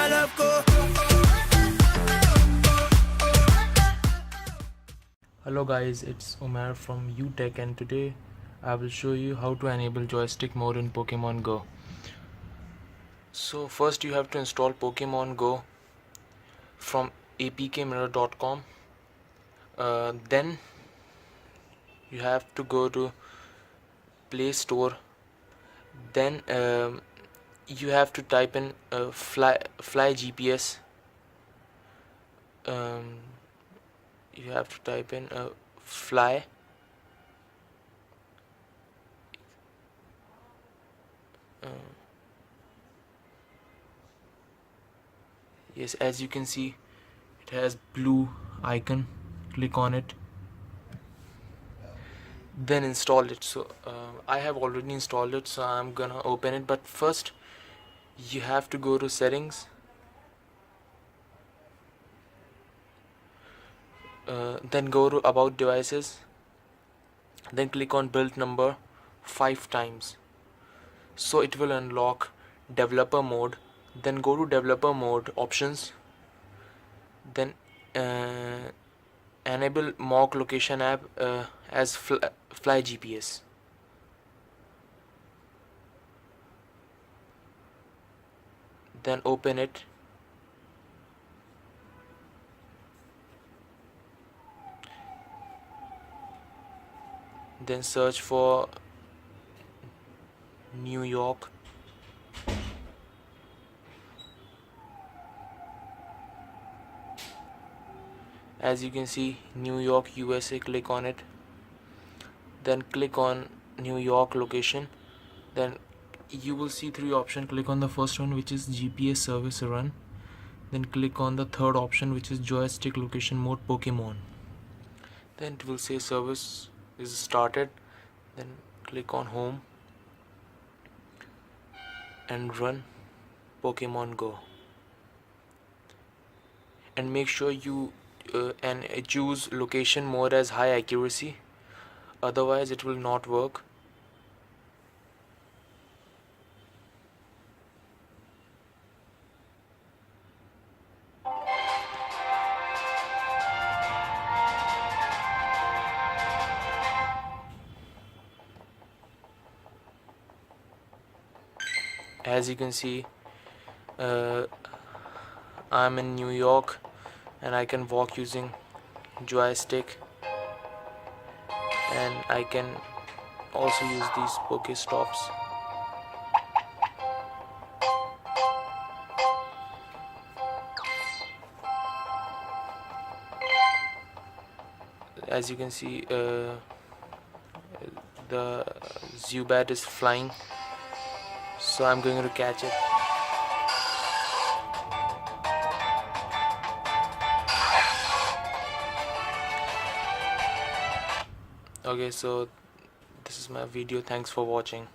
love go. Hello guys, it's Umar from UTech and today I will show you how to enable joystick mode in Pokemon Go. So first you have to install Pokemon Go from apkmirror.com. Then you have to go to Play Store. Then you have to type in fly GPS. You have to type in fly yes, as you can see it has blue icon. Click on it, then install it. So I have already installed it, so I'm gonna open it. But first you have to go to settings, then go to about devices, then click on build number 5 times, so it will unlock developer mode. Then go to developer mode options, then enable mock location app as fly GPS. Then open it. Then search for New York. As you can see, New York, USA. Click on it. Then click on New York location. Then you will see 3 options. Click on the first one, which is GPS service run. Then click on the third option, which is joystick location mode Pokemon. Then it will say service is started. Then click on home and run Pokemon Go. And make sure you choose location mode as high accuracy, otherwise it will not work. As you can see, I'm in New York and I can walk using joystick, and I can also use these Pokestops. As you can see, the Zubat is flying, so I'm going to catch it. Okay, so this is my video. Thanks for watching.